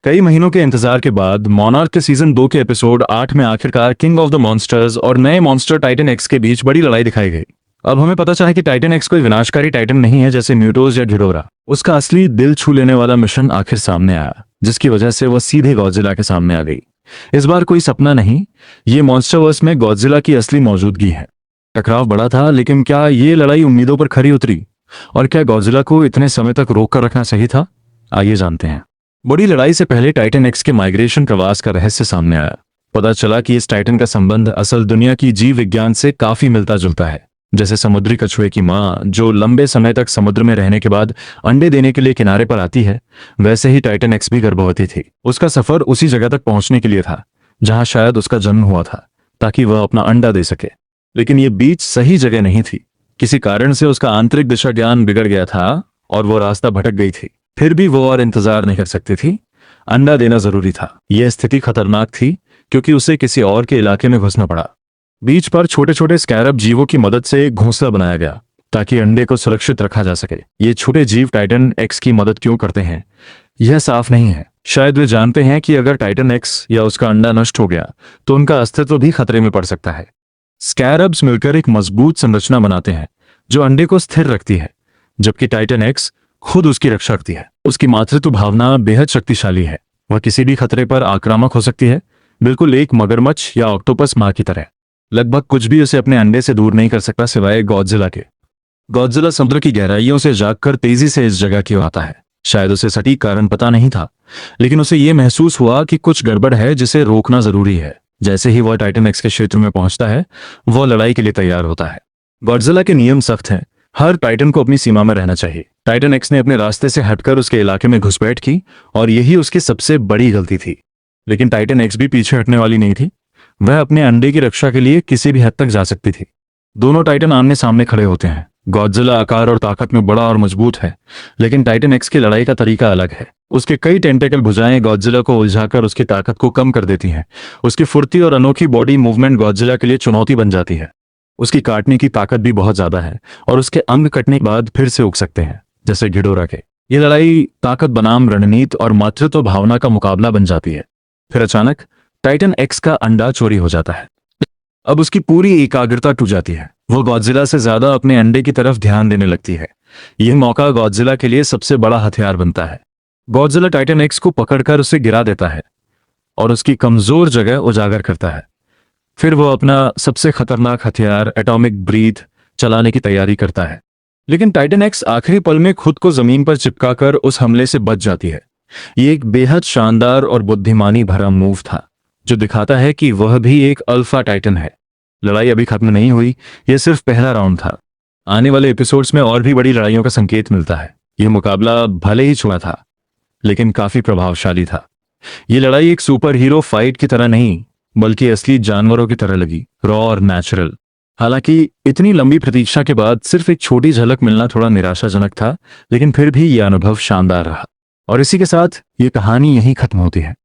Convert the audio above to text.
कई महीनों के इंतजार के बाद मॉनार्क के सीजन 2 के एपिसोड 8 में आखिरकार किंग ऑफ द मॉन्स्टर्स और नए मॉन्स्टर टाइटन एक्स के बीच बड़ी लड़ाई दिखाई गई। अब हमें पता चला कि टाइटन एक्स कोई विनाशकारी टाइटन नहीं है जैसे म्यूटोस या घिडोरा। उसका असली दिल छू लेने वाला मिशन आखिर सामने आया, जिसकी वजह से वह सीधे गॉडजिला के सामने आ गई। इस बार कोई सपना नहीं, ये मॉन्स्टरवर्स में गॉडजिला की असली मौजूदगी है। टकराव बड़ा था, लेकिन क्या ये लड़ाई उम्मीदों पर खरी उतरी? और क्या गॉडजिला को इतने समय तक रोक कर रखना सही था? आइए जानते हैं। बड़ी लड़ाई से पहले टाइटन एक्स के माइग्रेशन प्रवास का रहस्य सामने आया। पता चला कि इस टाइटन का संबंध असल दुनिया की जीव विज्ञान से काफी मिलता जुलता है। जैसे समुद्री कछुए की माँ जो लंबे समय तक समुद्र में रहने के बाद अंडे देने के लिए किनारे पर आती है, वैसे ही टाइटन एक्स भी गर्भवती थी। उसका सफर उसी जगह तक पहुंचने के लिए था जहां शायद उसका जन्म हुआ था, ताकि वह अपना अंडा दे सके। लेकिन ये बीच सही जगह नहीं थी। किसी कारण से उसका आंतरिक दिशा ज्ञान बिगड़ गया था और वो रास्ता भटक गई थी। फिर भी वो और इंतजार नहीं कर सकती थी। अंडा देना जरूरी था। यह स्थिति खतरनाक थी क्योंकि उसे किसी और के इलाके में घुसना पड़ा। बीच पर छोटे छोटे स्कैरब जीवों की मदद से एक घोंसला बनाया गया ताकि अंडे को सुरक्षित रखा जा सके। ये छोटे जीव टाइटन एक्स की मदद क्यों करते हैं, यह साफ नहीं है। शायद वे जानते हैं कि अगर टाइटन एक्स या उसका अंडा नष्ट हो गया तो उनका अस्तित्व भी खतरे में पड़ सकता है। स्कैरब्स मिलकर एक मजबूत संरचना बनाते हैं जो अंडे को स्थिर रखती है, जबकि टाइटन एक्स खुद उसकी रक्षा करती है। उसकी मातृत्व भावना बेहद शक्तिशाली है। वह किसी भी खतरे पर आक्रामक हो सकती है, बिल्कुल एक मगरमच्छ या ऑक्टोपस मां की तरह। लगभग कुछ भी उसे अपने अंडे से दूर नहीं कर सकता सिवाय गॉडजिला के। गॉडजिला समुद्र की गहराइयों से जागकर तेजी से इस जगह क्यों आता है? शायद उसे सटीक कारण पता नहीं था, लेकिन उसे यह महसूस हुआ कि कुछ गड़बड़ है जिसे रोकना जरूरी है। जैसे ही वह टाइटन एक्स के क्षेत्र में पहुंचता है, वह लड़ाई के लिए तैयार होता है। गॉडजिला के नियम सख्त हैं। हर टाइटन को अपनी सीमा में रहना चाहिए। टाइटन एक्स ने अपने रास्ते से हटकर उसके इलाके में घुसपैठ की और यही उसकी सबसे बड़ी गलती थी। लेकिन टाइटन एक्स भी पीछे हटने वाली नहीं थी। वह अपने अंडे की रक्षा के लिए किसी भी हद तक जा सकती थी। दोनों टाइटन आमने सामने खड़े होते हैं। गॉडजिला आकार और ताकत में बड़ा और मजबूत है, लेकिन टाइटन एक्स की लड़ाई का तरीका अलग है। उसके कई टेंटेकल भुजाएं गॉडजिला को उलझाकर उसकी ताकत को कम कर देती हैं। उसकी फुर्ती और अनोखी बॉडी मूवमेंट गॉडजिला के लिए चुनौती बन जाती है। उसकी काटने की ताकत भी बहुत ज्यादा है और उसके अंग कटने के बाद फिर से उग सकते हैं, जैसे घिडोरा के। ये लड़ाई ताकत बनाम रणनीति और मातृत्व भावना का मुकाबला बन जाती है। फिर अचानक टाइटन एक्स का अंडा चोरी हो जाता है। अब उसकी पूरी एकाग्रता टूट जाती है। वो गॉडजिला से ज्यादा अपने अंडे की तरफ ध्यान देने लगती है। यह मौका गॉडजिला के लिए सबसे बड़ा हथियार बनता है। गॉडजिला टाइटन एक्स को पकड़कर उसे गिरा देता है और उसकी कमजोर जगह उजागर करता है। फिर वो अपना सबसे खतरनाक हथियार एटॉमिक ब्रीथ चलाने की तैयारी करता है। लेकिन टाइटन एक्स आखिरी पल में खुद को जमीन पर चिपकाकर उस हमले से बच जाती है। ये एक बेहद शानदार और बुद्धिमानी भरा मूव था, जो दिखाता है कि वह भी एक अल्फा टाइटन है। लड़ाई अभी खत्म नहीं हुई, यह सिर्फ पहला राउंड था। आने वाले एपिसोड्स में और भी बड़ी लड़ाइयों का संकेत मिलता है। यह मुकाबला भले ही छोटा था, लेकिन काफी प्रभावशाली था। यह लड़ाई एक सुपर हीरो फाइट की तरह नहीं, बल्कि असली जानवरों की तरह लगी, रॉ और नेचुरल। हालांकि इतनी लंबी प्रतीक्षा के बाद सिर्फ एक छोटी झलक मिलना थोड़ा निराशाजनक था, लेकिन फिर भी यह अनुभव शानदार रहा। और इसी के साथ ये कहानी यहीं खत्म होती है।